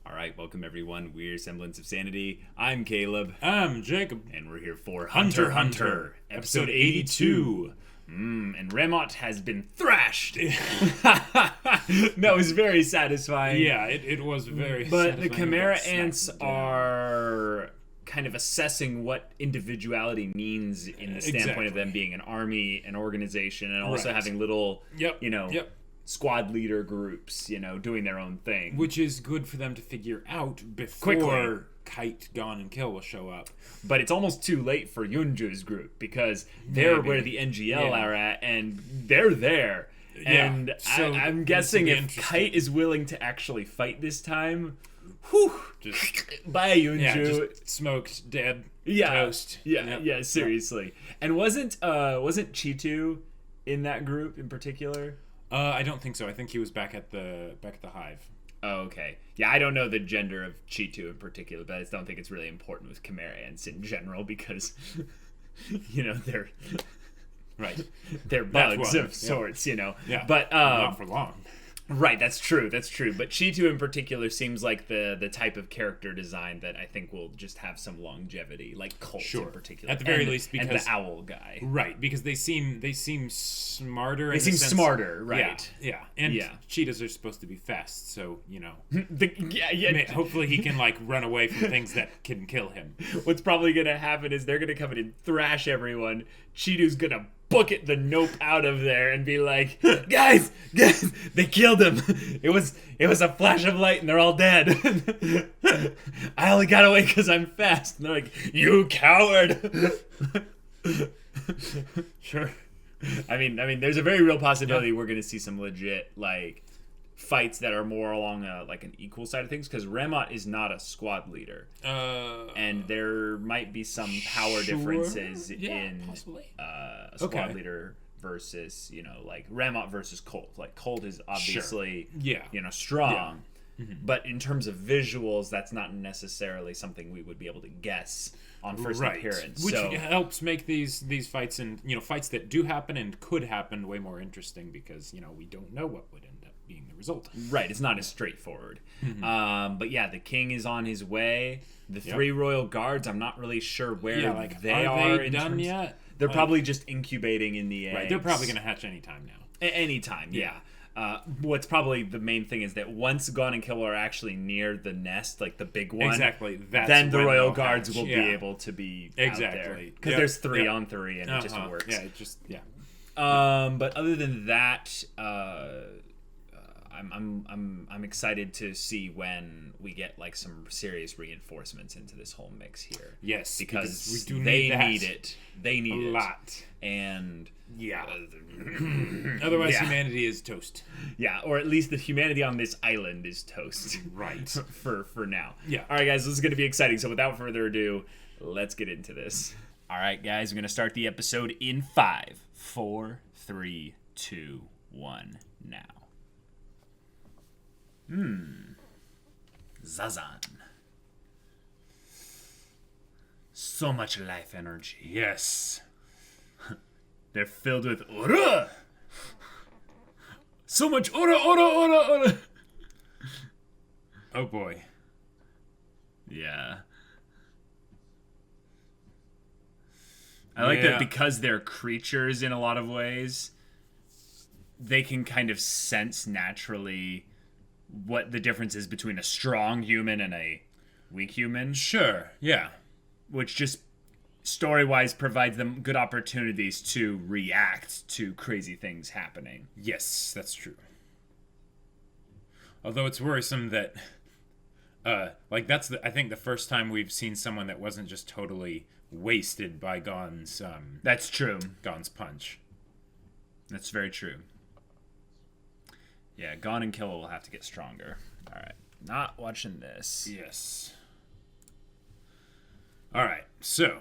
All right, welcome everyone. We're Semblance of Sanity. I'm Caleb. I'm Jacob. And we're here for HunterxHunter, episode 82. And Rammot has been thrashed. That was very satisfying. Yeah, it was very But satisfying. the Chimera Ants are kind of assessing what individuality means in the standpoint of them being an army, an organization, and also having little, squad leader groups, doing their own thing. Which is good for them to figure out before Kite, Gon, and Kill will show up. But it's almost too late for Yunju's group because they're where the NGL are at, and they're there. And so I'm guessing if Kite is willing to actually fight this time, bye Yunju. Yeah, just smoked, dead, toast. Yeah, seriously. And wasn't Chitu in that group in particular? I don't think so. I think he was back at the hive. Oh, okay. Yeah, I don't know the gender of Chitu in particular, but I just don't think it's really important with Chimera Ants in general because, they're they're bugs of sorts, Yeah, but not for long. Right, that's true. But Chitu in particular seems like the type of character design that I think will just have some longevity, like Colt in particular. At the very least, because and the owl guy. Right, because they seem smarter. They seem smarter, right? Yeah. And cheetahs are supposed to be fast, so hopefully he can run away from things that can kill him. What's probably gonna happen is they're gonna come in and thrash everyone. Cheetah's gonna bucket the nope out of there and be like, guys, they killed him. It was a flash of light and they're all dead. I only got away because I'm fast. And they're like, you coward. Sure. I mean, there's a very real possibility we're gonna see some legit fights that are more along an equal side of things, because Rammot is not a squad leader, and there might be some power differences in a squad leader versus Rammot versus Colt. Colt is obviously strong, but in terms of visuals, that's not necessarily something we would be able to guess on first appearance, which helps make these fights and fights that do happen and could happen way more interesting, because we don't know what would end up being the result. Right, it's not as straightforward. But yeah, the king is on his way. The three royal guards, I'm not really sure where they are in done yet? They're probably just incubating in the eggs. Right, they're probably going to hatch anytime now. Anytime, yeah. What's probably the main thing is that once Gon and Kill are actually near the nest, the big one, then the royal guards will be able to be out there. Because there's 3 on 3 and it just works. Yeah, But other than that, I'm excited to see when we get some serious reinforcements into this whole mix here. Yes, because we do need it. They need a lot, and otherwise humanity is toast. Yeah, or at least the humanity on this island is toast. Right. for now. Yeah. All right, guys, this is going to be exciting. So without further ado, let's get into this. All right, guys, we're going to start the episode in 5, 4, 3, 2, 1, now. Zazan. So much life energy. Yes. They're filled with aura. So much aura. Oh boy. Yeah. I like that because they're creatures in a lot of ways, they can kind of sense naturally what the difference is between a strong human and a weak human. Sure, yeah. Which just story-wise provides them good opportunities to react to crazy things happening. Yes, that's true. Although it's worrisome that, that's I think the first time we've seen someone that wasn't just totally wasted by Gon's, that's true. Gon's punch. That's very true. Yeah, Gon and Kill will have to get stronger. All right. Not watching this. Yes. All right. So.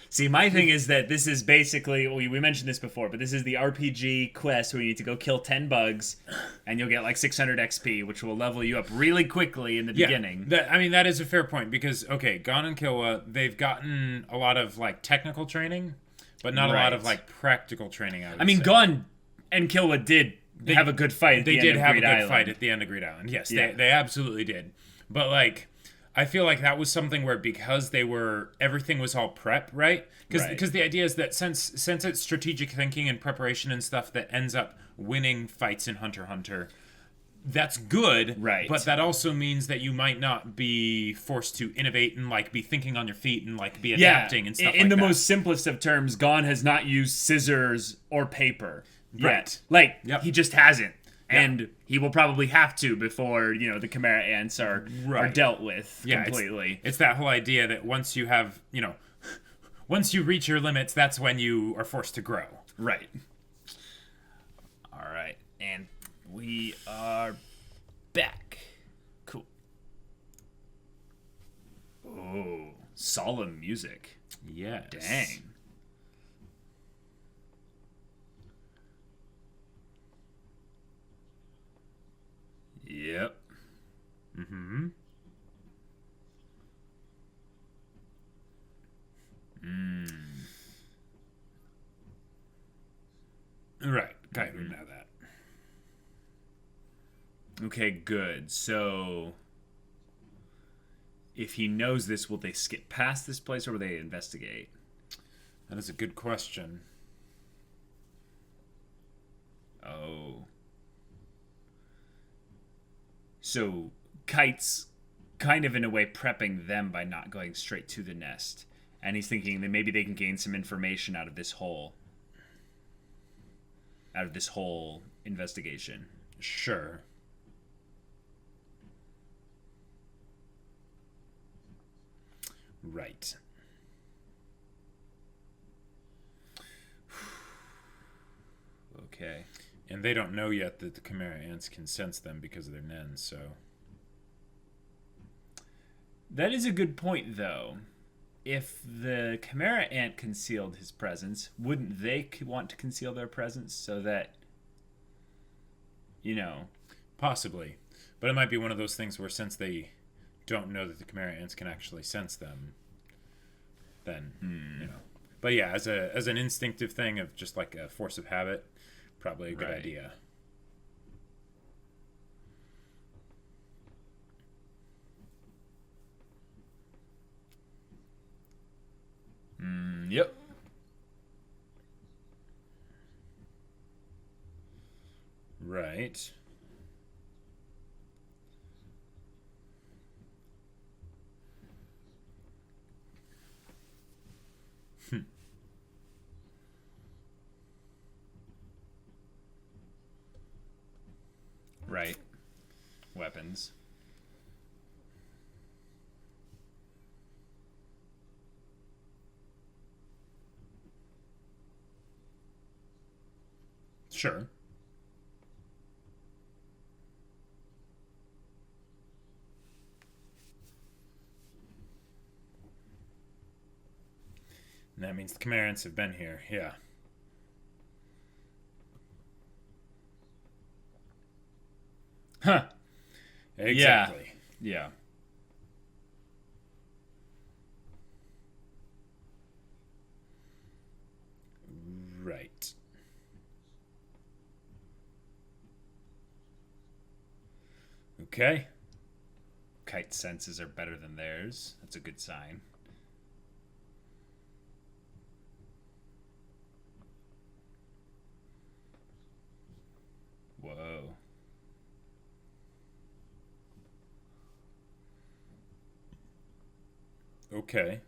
See, my thing is that this is basically, we mentioned this before, but this is the RPG quest where you need to go kill 10 bugs, and you'll get 600 XP, which will level you up really quickly in the beginning. That is a fair point, because, Gon and Killua, they've gotten a lot of, technical training, but not a lot of, practical training, I would say. Gon and Killua did have a good fight. They did have a good fight at the end of Greed Island. Yes, they absolutely did. But like, I feel like that was something where because everything was all prep, right? Because the idea is that since it's strategic thinking and preparation and stuff that ends up winning fights in Hunter x Hunter, that's good, right? But that also means that you might not be forced to innovate and like be thinking on your feet and like be adapting and stuff like that. In the most simplest of terms, Gon has not used scissors or paper yet. Right. Like, he just hasn't. And he will probably have to before, the Chimera Ants are dealt with completely. It's that whole idea that once you have, once you reach your limits, that's when you are forced to grow. Right. All right. And we are back. Cool. Oh, solemn music. Yes. Dang. Yep. Mm-hmm. Right. Okay, we know that. Okay, good. So, if he knows this, will they skip past this place or will they investigate? That is a good question. Oh. So, Kite's kind of in a way prepping them by not going straight to the nest. And he's thinking that maybe they can gain some information out of this whole investigation. Sure. Right. Okay. And they don't know yet that the Chimera Ants can sense them because of their nens, so... That is a good point, though. If the Chimera Ant concealed his presence, wouldn't they want to conceal their presence so that, Possibly. But it might be one of those things where since they don't know that the Chimera Ants can actually sense them, then, But yeah, as an instinctive thing of just like a force of habit, probably a good idea. Yep. Right. Right. Weapons. Sure. And that means the Chimera Ants have been here, yeah. Huh. Exactly. Yeah. Right. Okay. Kite's senses are better than theirs. That's a good sign. Whoa. Okay.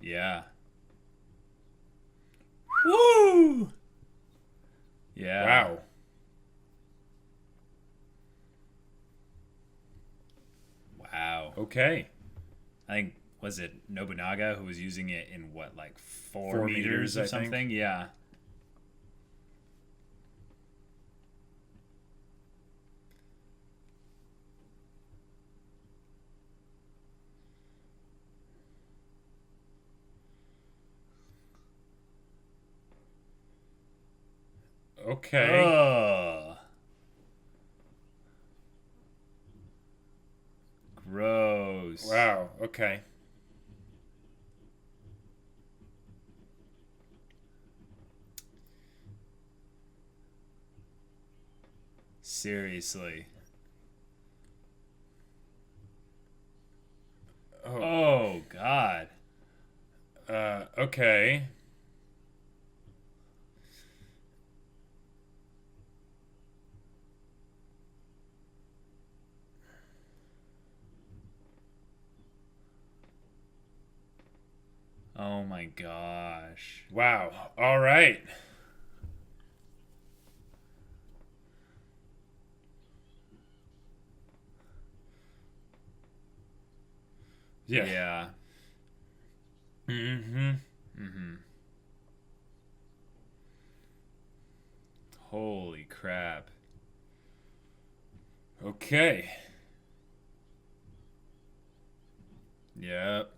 Yeah. Woo! Yeah. Wow. Wow. Okay. I think, was it Nobunaga who was using it in what, like 4 4 meters or I think. something? Yeah. Okay. Ugh. Gross. Wow. Okay. seriously. Oh God. Okay. Oh my gosh. Wow. All right. Yeah. Yeah. Mm-hmm. Mm-hmm. Holy crap. Okay. Yep.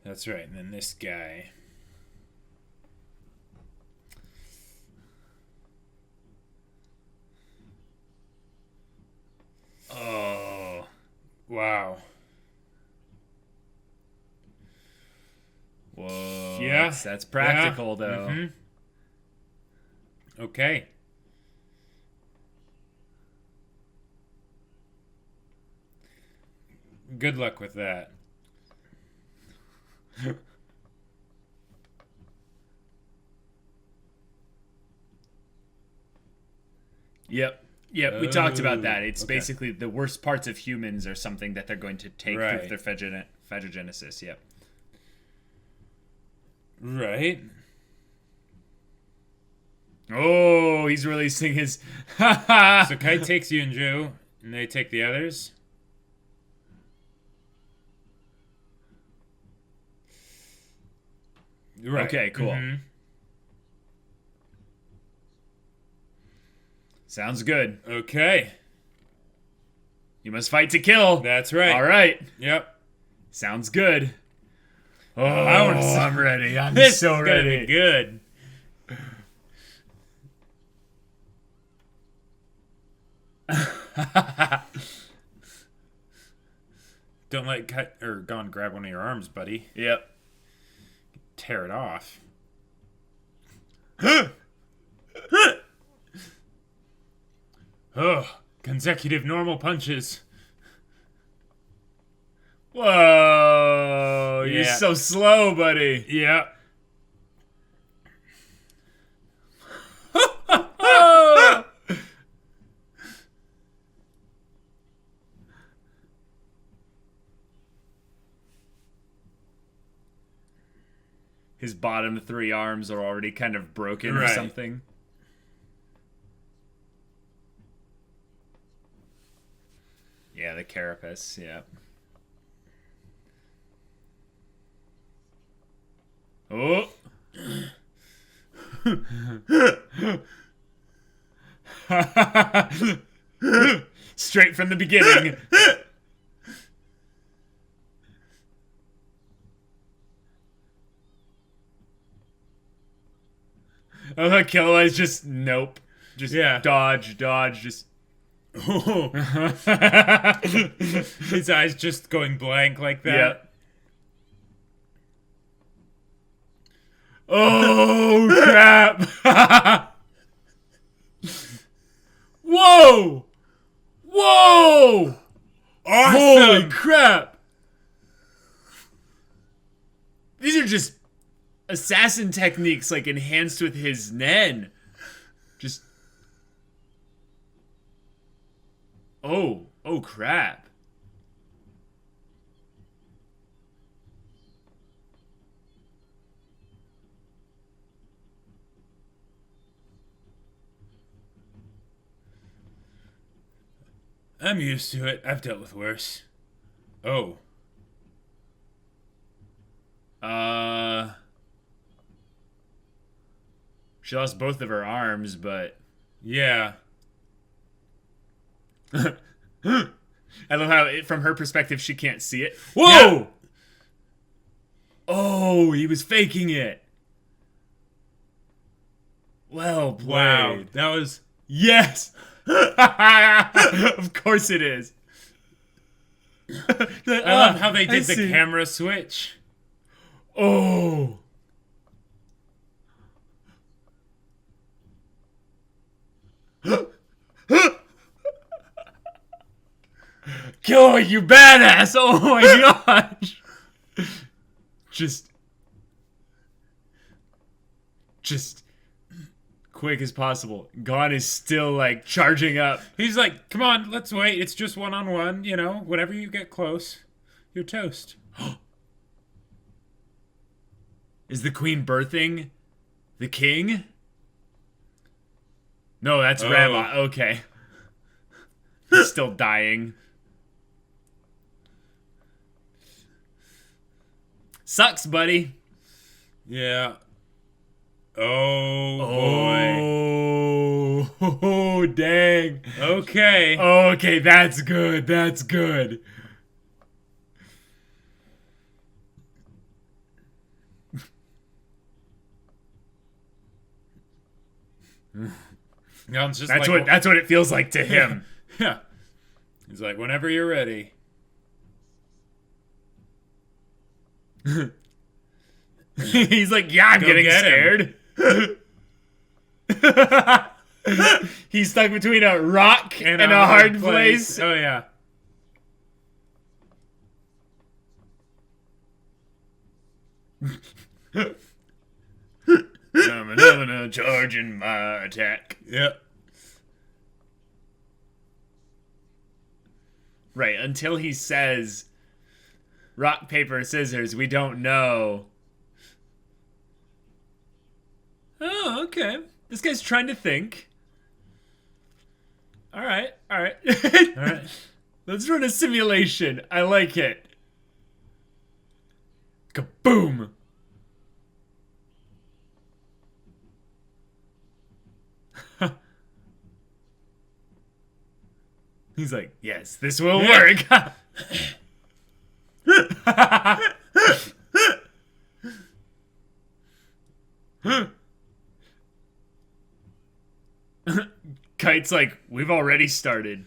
That's right. And then this guy. Oh. Wow. Whoa. Yeah. That's practical, yeah. though. Mm-hmm. Okay. Good luck with that. Yep. Yep, we talked about that. It's okay. basically the worst parts of humans are something that they're going to take Right. with their phagogenesis. Yep. Right. Oh, he's releasing his... So Kai takes Yunju, and they take the others. Right. Okay, cool. Mm-hmm. Sounds good. Okay. You must fight to kill. That's right. All right. Yep. Sounds good. Oh, I'm I'm ready. I'm This so is gonna ready. be good. Don't let cut or go and grab one of your arms, buddy. Yep. Tear it off. Oh, consecutive normal punches. Whoa. You're Yeah. so slow, buddy. Yeah. His bottom 3 arms are already kind of broken or Right. something. Yeah, the carapace, yeah. Oh! Straight from the beginning. Oh, Killua's just nope. Just Yeah. dodge, just... His eyes just going blank like that. Yeah. Oh, crap! Whoa! Whoa! Awesome! Holy crap! These are just assassin techniques, like, enhanced with his Nen. Just... Oh crap. I'm used to it. I've dealt with worse. Oh. She lost both of her arms, but... Yeah. I love how, from her perspective, she can't see it. Whoa! Yeah. Oh, he was faking it. Well played. Wow. That was... Yes! Of course it is. I love how they did the see. camera switch. Oh. Oh, you badass! Oh my gosh! Just quick as possible. Gon is still like charging up. He's like, come on, let's wait. It's just 1-on-1. You know, whenever you get close, you're toast. Is the queen birthing the king? No, that's Rammot. Okay. He's still dying. Sucks, buddy. Yeah. Oh, boy. Oh, dang. Okay. Okay, that's good. That's good. That's that's what it feels like to him. Yeah. He's like, whenever you're ready. He's like, yeah, I'm getting scared. He's stuck between a rock and a hard place. Oh, yeah. I'm charging my attack. Yep. Right, until he says rock, paper, scissors, we don't know. Oh, okay. This guy's trying to think. All right. All right. Let's run a simulation. I like it. Kaboom. He's like, yes, this will work. Kite's like, we've already started.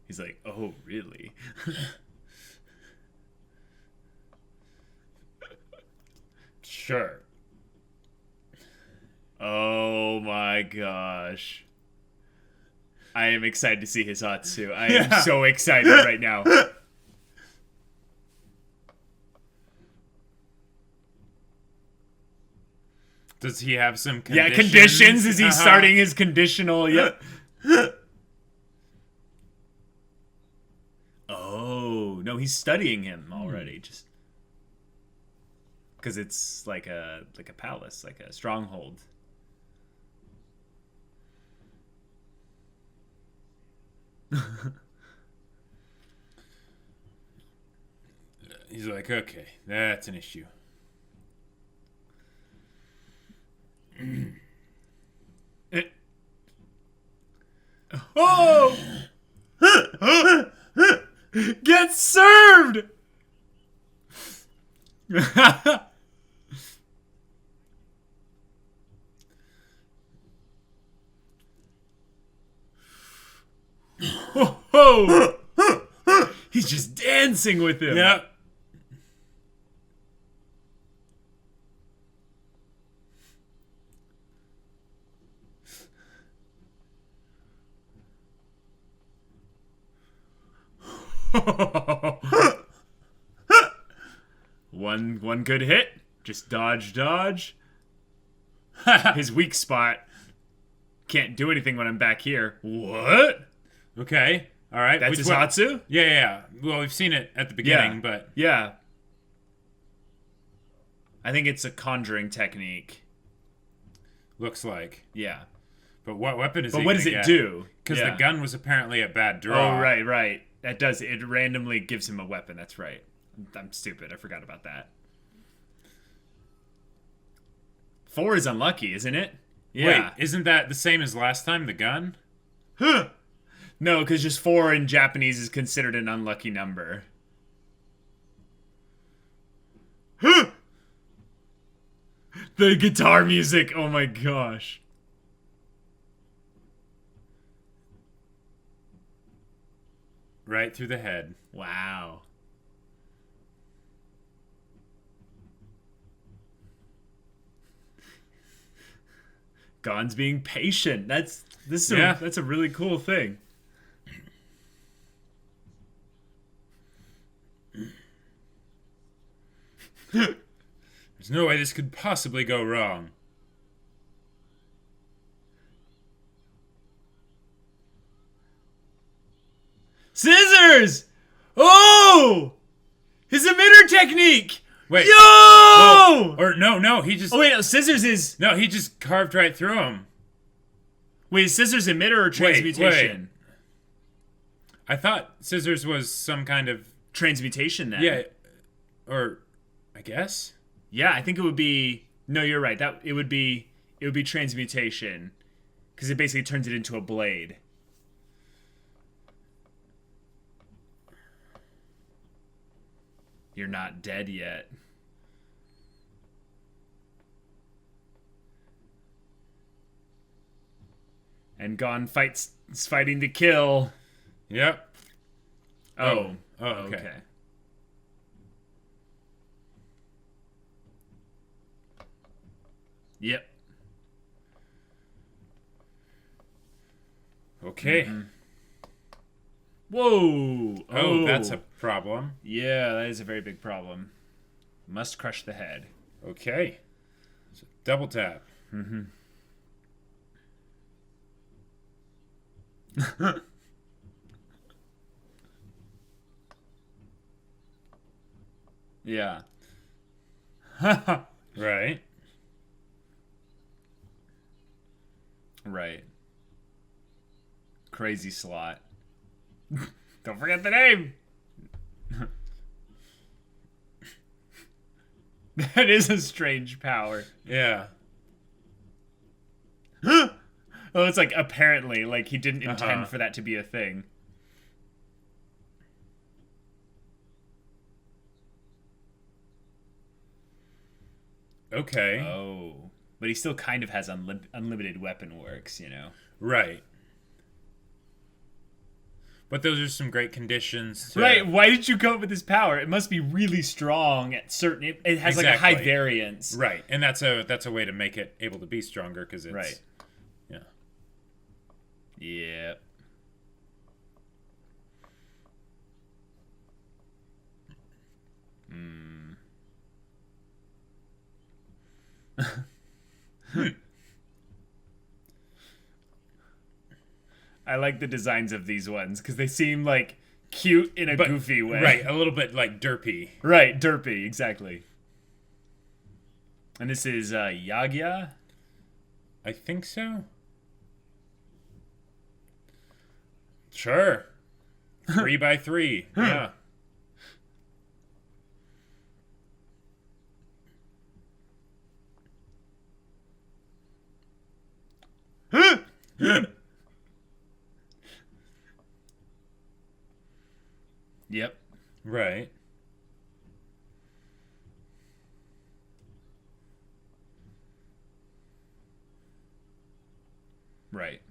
He's like, oh, really? Sure. Oh my gosh. I am excited to see his Hatsu. I am so excited right now. Does he have some conditions? Yeah, conditions? Is he starting his conditional? Yep. Oh, no, he's studying him already. Just because it's like a palace, like a stronghold. He's like, okay, that's an issue. Oh! Get served! Oh! He's just dancing with him. Yep. One good hit. Just dodge. His weak spot. Can't do anything when I'm back here. What? Okay. All right. That's his Hatsu? Yeah. Well, we've seen it at the beginning, but... Yeah. I think it's a conjuring technique. Looks like. Yeah. But what weapon is it? But what does it do? Because the gun was apparently a bad draw. Oh, right. That does. It randomly gives him a weapon. That's right. I'm stupid. I forgot about that. 4 is unlucky, isn't it? Yeah. Wait, isn't that the same as last time, the gun? Huh. No, because just 4 in Japanese is considered an unlucky number. Huh. The guitar music. Oh my gosh. Right through the head. Wow. Gon's being patient. That's a really cool thing. There's no way this could possibly go wrong. Scissors! Oh! His emitter technique! Wait. Yo! Whoa. Or no, he just... Oh, wait, no, scissors is... No, he just carved right through him. Wait, is scissors emitter or transmutation? Wait. I thought scissors was some kind of... Transmutation, then. Yeah. Or, I guess? Yeah, I think it would be... No, you're right. It would be transmutation. Because it basically turns it into a blade. You're not dead yet. And Gon fighting to kill. Yep. Oh, okay. Yep. Okay. Mm-hmm. Whoa! Oh, that's a problem. Yeah, that is a very big problem. Must crush the head. Okay. So double tap. Mm-hmm. Yeah. Right. Right. Crazy slot. Don't forget the name. That is a strange power. Yeah. Oh, it's like apparently, like he didn't intend for that to be a thing. Okay. Oh. But he still kind of has unlimited weapon works, you know? Right. But those are some great conditions. Right. Why did you come up with this power? It must be really strong at certain... It has like a high variance. Right. And that's a way to make it able to be stronger because it's... Right. Yeah. Yep. I like the designs of these ones because they seem like cute in a goofy way. Right, a little bit like derpy. Right, derpy, exactly. And this is Yagya? I think so. Sure. 3x3. Yeah. Yep. Right. Right.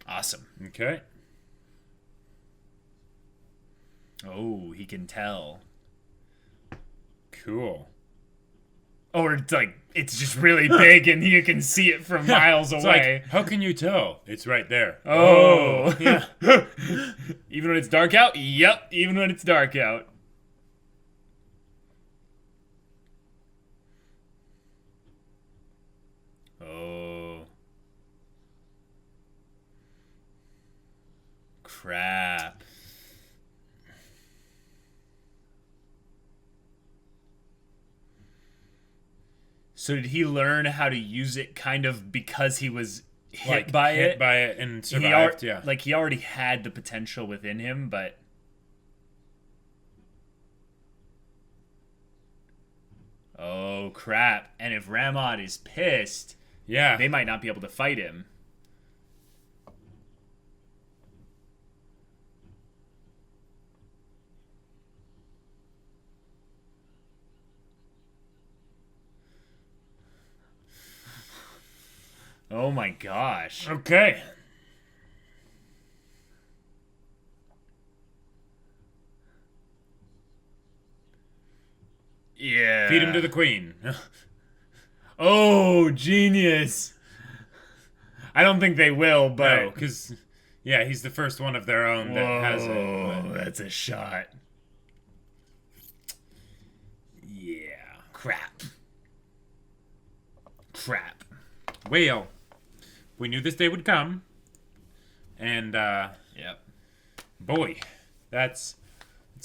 Awesome. Okay. Oh, he can tell. Cool. Or it's like, it's just really big and you can see it from miles away. Like, how can you tell? It's right there. Oh. Yeah. Even when it's dark out? Yep. Even when it's dark out. Oh. Crap. So did he learn how to use it kind of because he was hit by it and survived? Yeah. Like he already had the potential within him, but... Oh, crap. And if Rammot is pissed, yeah, they might not be able to fight him. Oh my gosh. Okay. Yeah. Feed him to the queen. Oh, genius. I don't think they will, but... No, because, yeah, he's the first one of their own that has it. Oh, that's a shot. Yeah. Crap. Well, we knew this day would come. And, Yep. boy, it's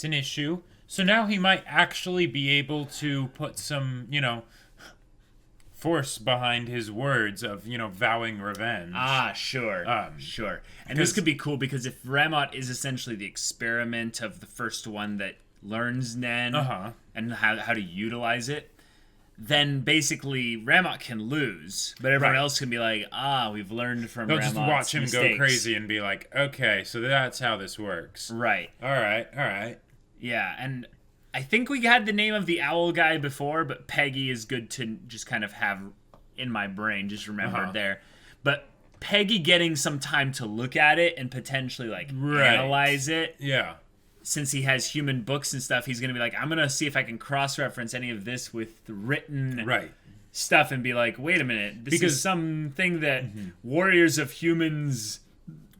an issue. So now he might actually be able to put some, force behind his words of, vowing revenge. Ah, sure. Sure. And this could be cool because if Rammot is essentially the experiment of the first one that learns Nen and how to utilize it, then basically Rammot can lose, but everyone else can be like, we've learned from Rammot's They'll just watch him mistakes. go crazy and be like, okay, so that's how this works. Right. All right. Yeah, and I think we had the name of the owl guy before, but Peggy is good to just kind of have in my brain, just remembered there. But Peggy getting some time to look at it and potentially, analyze it. Yeah. Since he has human books and stuff, he's going to be like, I'm going to see if I can cross-reference any of this with the written stuff and be like, wait a minute, this is something that warriors of humans...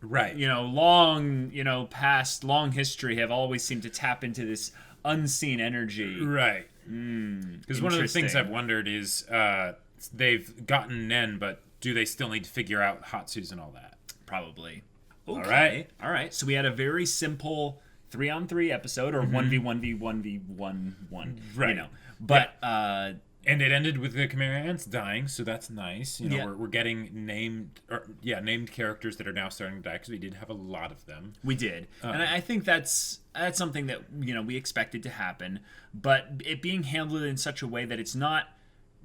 Right. Long history have always seemed to tap into this unseen energy. Right. Because one of the things I've wondered is they've gotten Nen, but do they still need to figure out Hatsus and all that? Probably. Okay. All right. So we had a very simple 3-on-3 episode, or 1v1v1v1. Right. But and it ended with the Chimera Ants dying, so that's nice. We're getting named characters that are now starting to die because we did have a lot of them. We did, and I think that's something that we expected to happen, but it being handled in such a way that it's not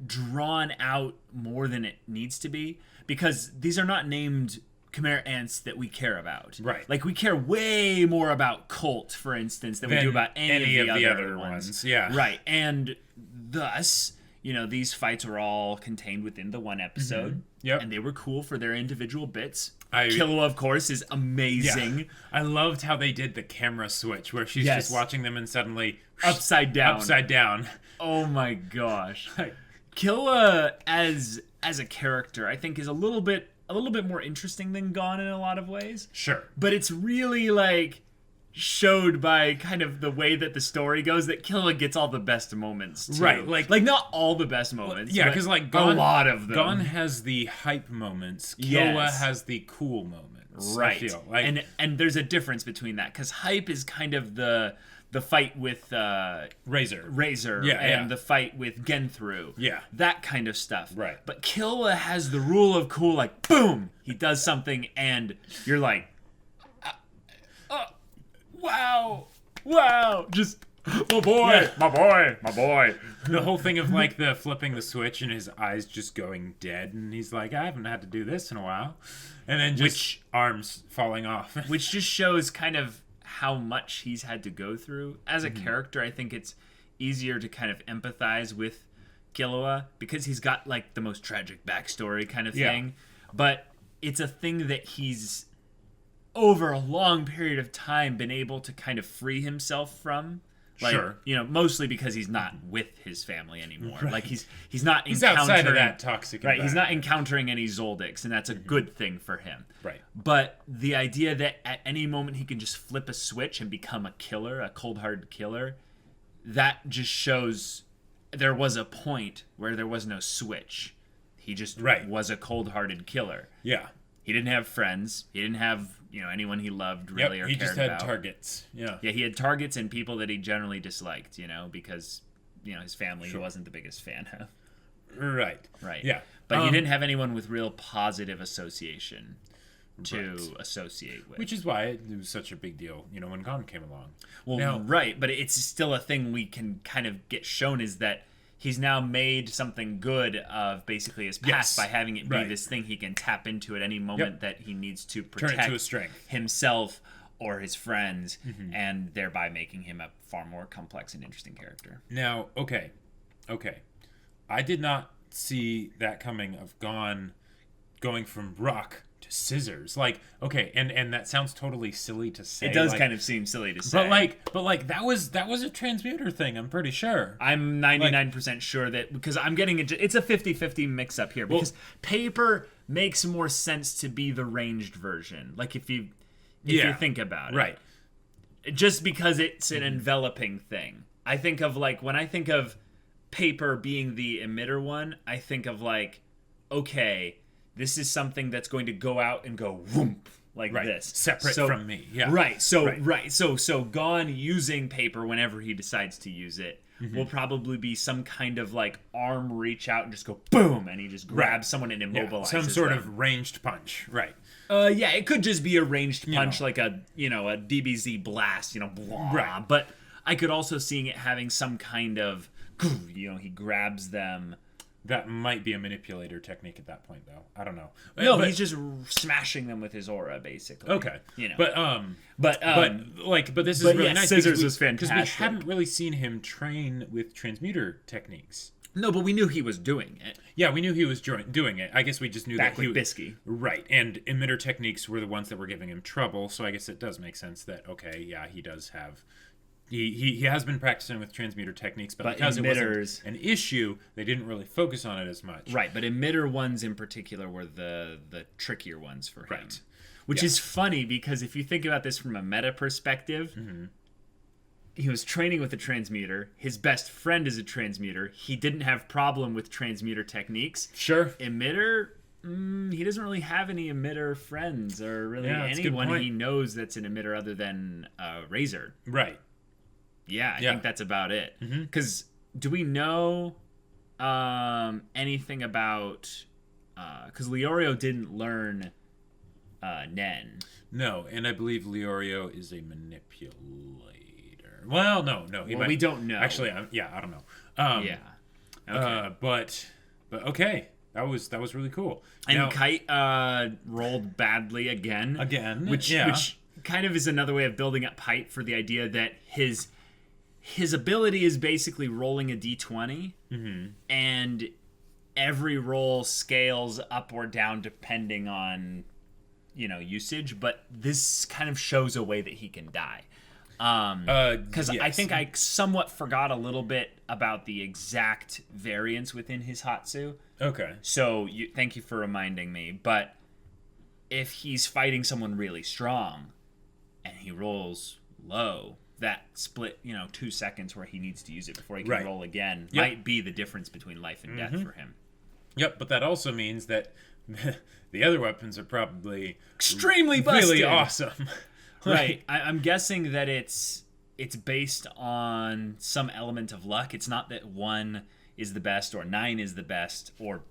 drawn out more than it needs to be, because these are not named Chimera Ants that we care about. Right. Like, we care way more about Colt, for instance, than we do about any of the other ones. Yeah. Right. And thus, these fights were all contained within the one episode. Yep. And they were cool for their individual bits. Killua, of course, is amazing. Yeah. I loved how they did the camera switch, where she's just watching them and suddenly... Upside down. Oh my gosh. Killua, as a character, I think is a little bit more interesting than Gon in a lot of ways. Sure. But it's really showed by kind of the way that the story goes that Killua gets all the best moments too. Right. Like not all the best moments. Yeah, because Gon, a lot of them. Gon has the hype moments. Killua has the cool moments. Right. I feel. And there's a difference between that, because hype is kind of the fight with Razor and the fight with Genthru. Yeah. That kind of stuff. Right. But Killua has the rule of cool, boom! He does something and you're like, wow! Just, my boy! The whole thing of the flipping the switch and his eyes just going dead, and he's like, I haven't had to do this in a while. And then arms falling off. Which just shows kind of how much he's had to go through. As a character, I think it's easier to kind of empathize with Killua because he's got the most tragic backstory kind of thing. But it's a thing that he's over a long period of time been able to kind of free himself from. Mostly because he's not with his family anymore. Right. He's not he's encountering outside of that toxic environment. He's not encountering any Zoldycks, and that's a good thing for him. Right. But the idea that at any moment he can just flip a switch and become a killer, a cold-hearted killer, that just shows there was a point where there was no switch. He just was a cold-hearted killer. Yeah. He didn't have friends. He didn't have anyone he loved really or cared about. He just had targets. Yeah. Yeah, he had targets and people that he generally disliked, because his family he wasn't the biggest fan of. Right. Yeah. But he didn't have anyone with real positive association to associate with. Which is why it was such a big deal, when Gon came along. Well, but it's still a thing we can kind of get shown is that he's now made something good of basically his past by having it be this thing he can tap into at any moment that he needs to protect Turn it to a strength. Himself or his friends, and thereby making him a far more complex and interesting character. Now, okay. I did not see that coming of Gon going from rock to scissors. Like, okay, and that sounds totally silly to say. It does like, kind of seem silly to say. But like that was a transmuter thing, I'm pretty sure. I'm 99% sure that, because I'm getting it's a 50-50 mix up here, because paper makes more sense to be the ranged version. Like if you think about it. Right. Just because it's an enveloping thing. I think of like, when I think of paper being the emitter one, I think of like, okay, this is something that's going to go out and go whoomp like this, separate from me. Yeah. Right. So Gon using paper whenever he decides to use it will probably be some kind of like arm reach out and just go boom, and he just grabs someone and immobilizes some sort them. of ranged punch. Right. It could just be a ranged punch, like a DBZ blast, blah. Right. But I could also see it having some kind of, he grabs them. That might be a manipulator technique at that point, though. I don't know. No, he's just smashing them with his aura, basically. Okay. But this is really nice. Scissors was fantastic. Because we hadn't really seen him train with transmuter techniques. No, but we knew he was doing it. Yeah, we knew he was doing it. I guess we just knew Back that he with Bisky. Right, and emitter techniques were the ones that were giving him trouble. So I guess it does make sense that he does have. He has been practicing with transmuter techniques, but because emitters, it wasn't an issue, they didn't really focus on it as much. Right, but emitter ones in particular were the trickier ones for him. Right. Which is funny, because if you think about this from a meta perspective, he was training with a transmuter. His best friend is a transmuter. He didn't have problem with transmuter techniques. Sure. Emitter, he doesn't really have any emitter friends, or really anyone he knows that's an emitter other than Razor. Right. Yeah, I think that's about it. Because do we know anything about... Because Leorio didn't learn Nen. No, and I believe Leorio is a manipulator. Well, no. We don't know. Actually, I don't know. Okay. But okay. That was really cool. And now, Kite rolled badly again. Which kind of is another way of building up Kite for the idea that his ability is basically rolling a d20, and every roll scales up or down depending on usage, but this kind of shows a way that he can die. Because I think I somewhat forgot a little bit about the exact variance within his Hatsu. Okay. So thank you for reminding me. But if he's fighting someone really strong and he rolls low, that split, 2 seconds where he needs to use it before he can roll again might be the difference between life and death for him. Yep, but that also means that the other weapons are probably extremely busted. Really awesome. Right. I'm guessing that it's based on some element of luck. It's not that 1 is the best or 9 is the best, or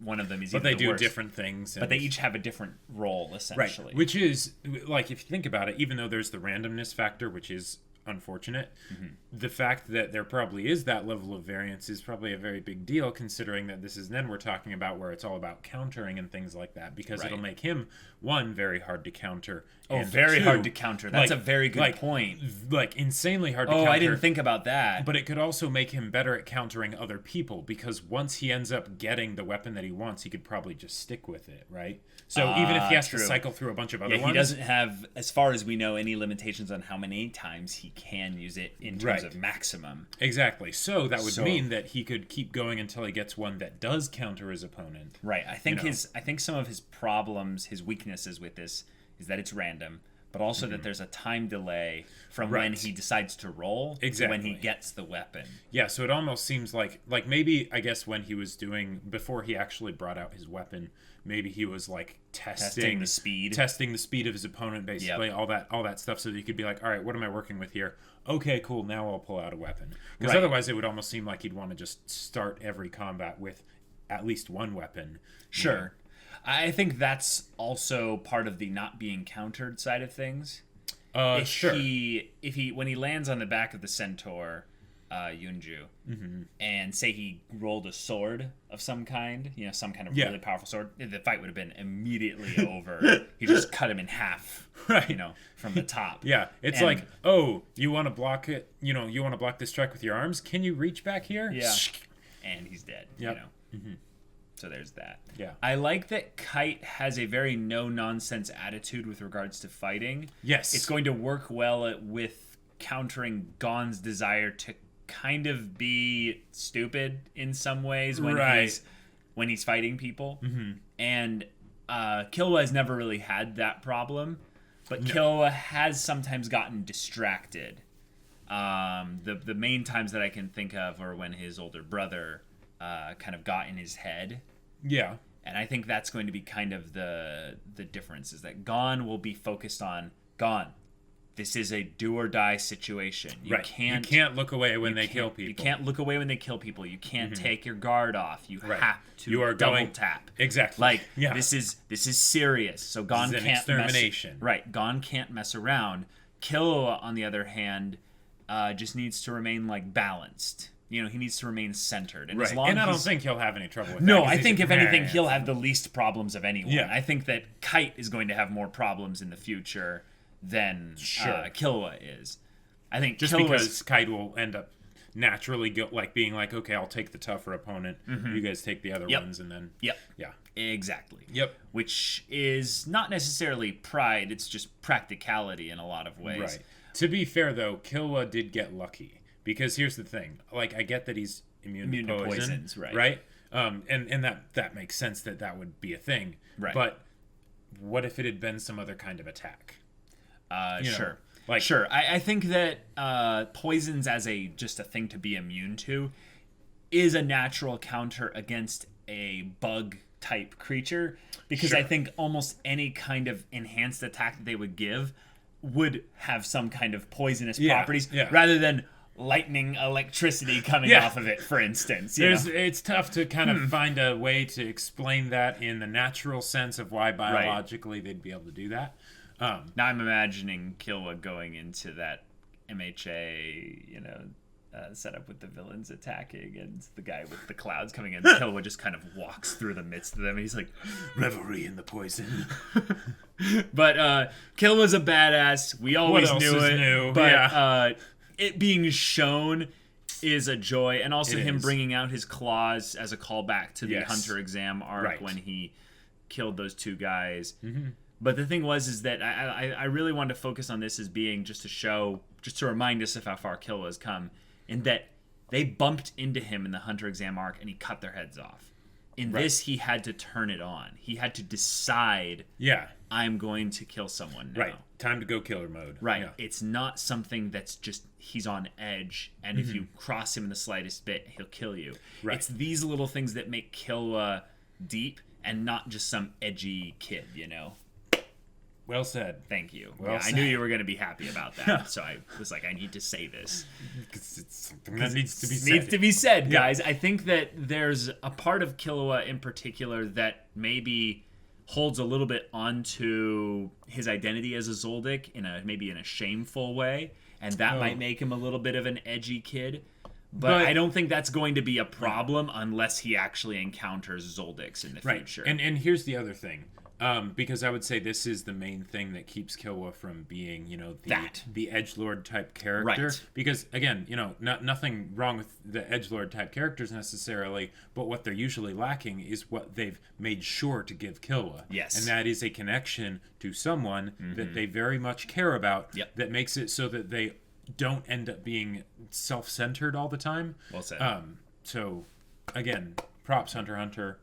one of them is even the worst. But they do different things. But they each have a different role, essentially. Right. Which is, like, if you think about it, even though there's the randomness factor, which is unfortunate, the fact that there probably is that level of variance is probably a very big deal, considering that this is then we're talking about where it's all about countering and things like that, because it'll make him, 1, very hard to counter. And very 2, hard to counter. That's a very good point. Like, insanely hard to counter. Oh, I didn't think about that. But it could also make him better at countering other people, because once he ends up getting the weapon that he wants, he could probably just stick with it, right? So even if he has to cycle through a bunch of other ones... he doesn't have, as far as we know, any limitations on how many times he can use it in terms of maximum. Exactly. So that would mean that he could keep going until he gets one that does counter his opponent. Right. I think some of his problems, his weaknesses with this, is that it's random, but also that there's a time delay from when he decides to roll to when he gets the weapon. Yeah, so it almost seems like maybe, I guess, when he was before he actually brought out his weapon, maybe he was like testing the speed of his opponent, basically, all that stuff, so that he could be like, all right, what am I working with here? Okay, cool, now I'll pull out a weapon. Because otherwise it would almost seem like he'd want to just start every combat with at least one weapon. Sure. I think that's also part of the not being countered side of things. When he lands on the back of the centaur, Yunju, and say he rolled a sword of some kind, some kind of really powerful sword, the fight would have been immediately over. He just cut him in half, from the top. Yeah, it's like, oh, you want to block it? You want to block this strike with your arms? Can you reach back here? Yeah, and he's dead. So there's that. Yeah. I like that Kite has a very no-nonsense attitude with regards to fighting. Yes. It's going to work well with countering Gon's desire to kind of be stupid in some ways when he's fighting people. Mm-hmm. And Killua has never really had that problem, but Killua has sometimes gotten distracted. The main times that I can think of are when his older brother kind of got in his head. Yeah. And I think that's going to be kind of the difference, is that Gon will be focused on, Gon, this is a do or die situation. You can't look away when they kill people. You can't look away when they kill people. You can't take your guard off. You have to double tap. Exactly. This is serious. So Gon this is can't extermination. Gon can't mess around. Killua, on the other hand, just needs to remain balanced. He needs to remain centered. And as long and I don't think he'll have any trouble with that. No, I think if anything, he'll have the least problems of anyone. Yeah. I think that Kite is going to have more problems in the future than Killua is. I think just because Kite will end up naturally being okay, I'll take the tougher opponent. You guys take the other ones, and then yeah, exactly. Yep. Which is not necessarily pride; it's just practicality in a lot of ways. Right. To be fair, though, Killua did get lucky because here's the thing: I get that he's immune to poisons, right? And that makes sense that would be a thing, right? But what if it had been some other kind of attack? Sure. Sure. I think that poisons as just a thing to be immune to is a natural counter against a bug type creature, because I think almost any kind of enhanced attack that they would give would have some kind of poisonous properties rather than lightning electricity coming off of it, for instance. It's tough to kind of find a way to explain that in the natural sense of why biologically they'd be able to do that. Now I'm imagining Killua going into that MHA, setup with the villains attacking and the guy with the clouds coming in. Killua just kind of walks through the midst of them. And he's like, revelry in the poison. But Killua's a badass. We always knew it. New? But it being shown is a joy. And also him bringing out his claws as a callback to the Hunter exam arc when he killed those two guys. Mm-hmm. But the thing is that I really wanted to focus on this as being just to remind us of how far Killua has come, in that they bumped into him in the Hunter exam arc and he cut their heads off. In this, he had to turn it on. He had to decide, I'm going to kill someone now. Right. Time to go killer mode. Right. Yeah. It's not something that's just, he's on edge, and if you cross him in the slightest bit, he'll kill you. Right. It's these little things that make Killua deep and not just some edgy kid, Well said. Thank you. Well said. I knew you were going to be happy about that, so I was like, I need to say this. Because it's something that needs to be said. Needs to be said, guys. I think that there's a part of Killua in particular that maybe holds a little bit onto his identity as a Zoldyck maybe in a shameful way, and that might make him a little bit of an edgy kid. But I don't think that's going to be a problem unless he actually encounters Zoldicks in the future. And here's the other thing. Because I would say this is the main thing that keeps Killua from being, the edgelord type character. Right. Because again, nothing wrong with the edgelord type characters necessarily, but what they're usually lacking is what they've made sure to give Killua. Yes. And that is a connection to someone that they very much care about. Yep. That makes it so that they don't end up being self-centered all the time. Well said. So again, props HunterxHunter.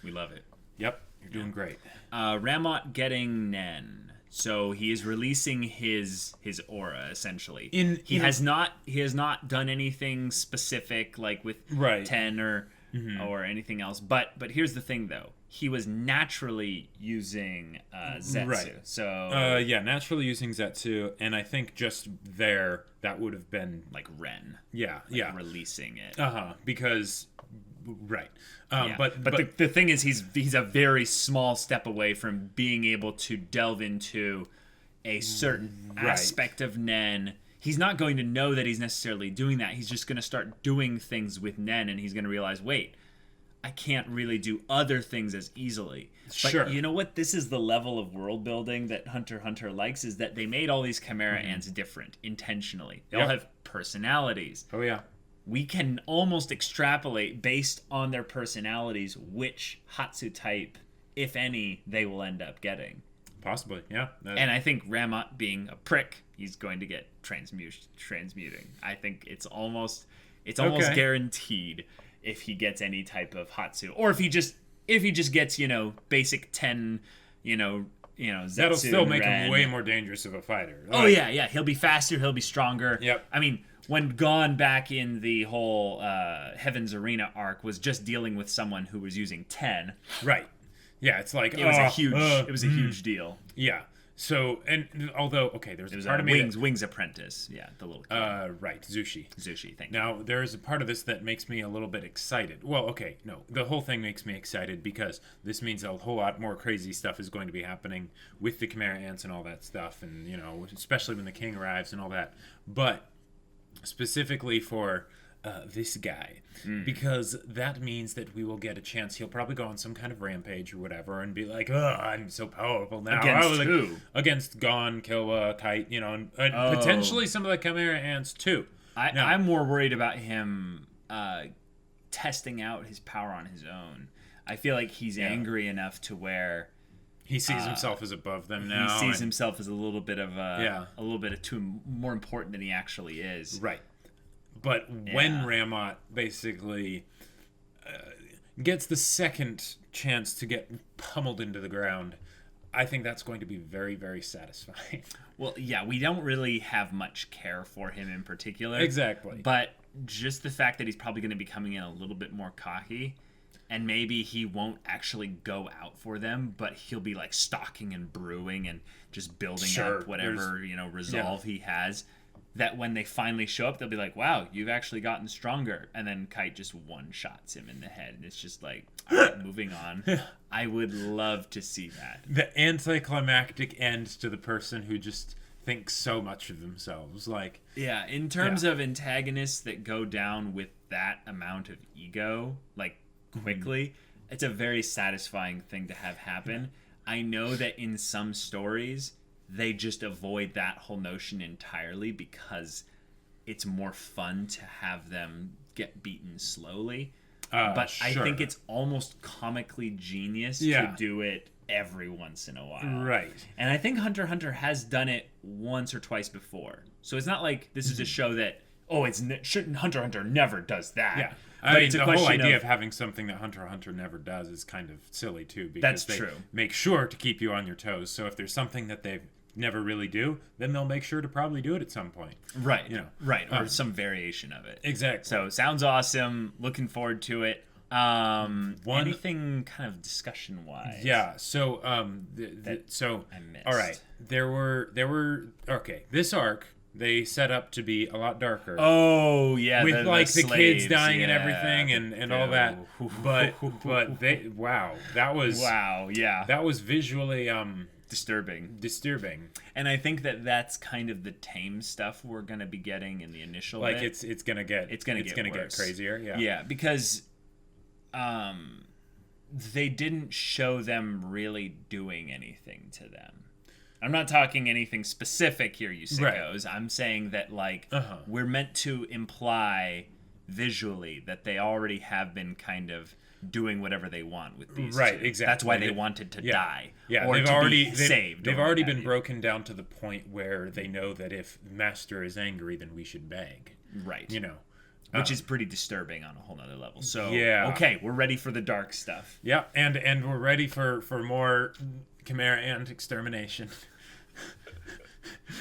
We love it. Yep. You're doing great. Rammot getting Nen. So he is releasing his aura, essentially. He has not done anything specific like with 10 or anything else. But here's the thing, though. He was naturally using Zetsu. Right. So naturally using Zetsu, and I think just there that would have been like Ren. Yeah, releasing it. Because But the thing is, he's a very small step away from being able to delve into a certain aspect of Nen. He's not going to know that he's necessarily doing that. He's just going to start doing things with Nen, and he's going to realize, wait, I can't really do other things as easily. Sure. But you know what? This is the level of world building that HunterxHunter likes, is that they made all these Chimera Ants different intentionally. They all have personalities. Oh, yeah. we can almost extrapolate based on their personalities which Hatsu type, if any, they will end up getting. Possibly, yeah. And I think Rammot being a prick, he's going to get transmuting. I think it's almost guaranteed if he gets any type of Hatsu, or if he just gets, basic 10, Zetsu. That'll still make him way more dangerous of a fighter. Oh yeah, he'll be faster, he'll be stronger. Yep. I mean, when Gon back in the whole Heaven's Arena arc was just dealing with someone who was using 10. Right. Yeah, it's like it was a huge deal. Yeah. So, and although there's a part of me Wings apprentice. Yeah, the little kid. Right, Zushi. Thank you. Now, there's a part of this that makes me a little bit excited. Well, no, the whole thing makes me excited because this means a whole lot more crazy stuff is going to be happening with the Chimera Ants and all that stuff, and especially when the king arrives and all that. But specifically for this guy, because that means that we will get a chance. He'll probably go on some kind of rampage or whatever and be like, "Oh, I'm so powerful now." Against who? Against Gon, Killua, Kite, and potentially some of the Chimera Ants too. I'm more worried about him testing out his power on his own. I feel like he's angry enough to where he sees himself as above them now. He sees himself as a little bit too more important than he actually is. Right. But when Rammot basically gets the second chance to get pummeled into the ground, I think that's going to be very, very satisfying. Well, yeah, we don't really have much care for him in particular. Exactly. But just the fact that he's probably going to be coming in a little bit more cocky, and maybe he won't actually go out for them, but he'll be like stalking and brewing and just building up whatever resolve he has. That when they finally show up, they'll be like, "Wow, you've actually gotten stronger." And then Kite just one-shots him in the head. And it's just like, all right, moving on. I would love to see that. The anticlimactic end to the person who just thinks so much of themselves. Like, yeah, in terms of antagonists that go down with that amount of ego, like, quickly, it's a very satisfying thing to have happen. I know that in some stories they just avoid that whole notion entirely because it's more fun to have them get beaten slowly. But I think it's almost comically genius to do it every once in a while. Right. And I think HunterxHunter has done it once or twice before. So it's not like this is a show that, HunterxHunter never does that. Yeah. I mean, the whole idea of having something that HunterxHunter never does is kind of silly, too. Because they make sure to keep you on your toes. So if there's something that they've never really do, then they'll make sure to probably do it at some point. Right. Or some variation of it. Exactly. So sounds awesome. Looking forward to it. Anything kind of discussion wise? Yeah. So I missed. All right. There were this arc they set up to be a lot darker. Oh yeah, with the kids dying and everything and all that. But that was visually disturbing. And I think that's kind of the tame stuff we're gonna be getting in the initial bit. It's gonna get crazier. Yeah, because they didn't show them really doing anything to them. I'm not talking anything specific here, you sickos. Right. I'm saying that we're meant to imply visually that they already have been kind of doing whatever they want with these two. Exactly. That's why they wanted to die. Yeah, or be saved. They've already been broken down to the point where they know that if Master is angry, then we should beg. Right. Which is pretty disturbing on a whole nother level. So, okay, we're ready for the dark stuff. Yeah, and we're ready for more Chimera Ant extermination.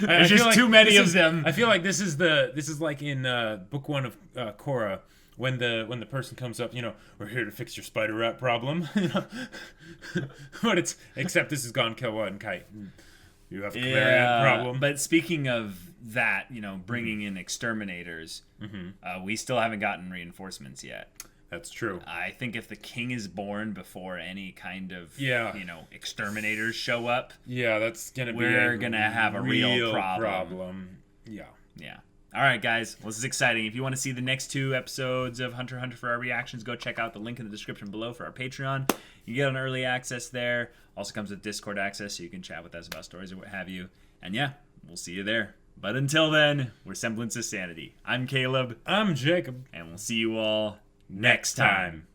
There's just too many of them. I feel like this is like in book 1 of Korra. When the person comes up, we're here to fix your spider rat problem. But except this is Gon, Killua, and Kite. You have a Chimera Ant problem. But speaking of that, bringing in exterminators, we still haven't gotten reinforcements yet. That's true. I think if the king is born before any kind of exterminators show up, that's we're gonna have a real problem. Yeah. All right, guys. Well, this is exciting. If you want to see the next 2 episodes of HunterxHunter for our reactions, go check out the link in the description below for our Patreon. You get an early access there. Also comes with Discord access, so you can chat with us about stories or what have you. And we'll see you there. But until then, we're Semblance of Sanity. I'm Caleb. I'm Jacob. And we'll see you all next time.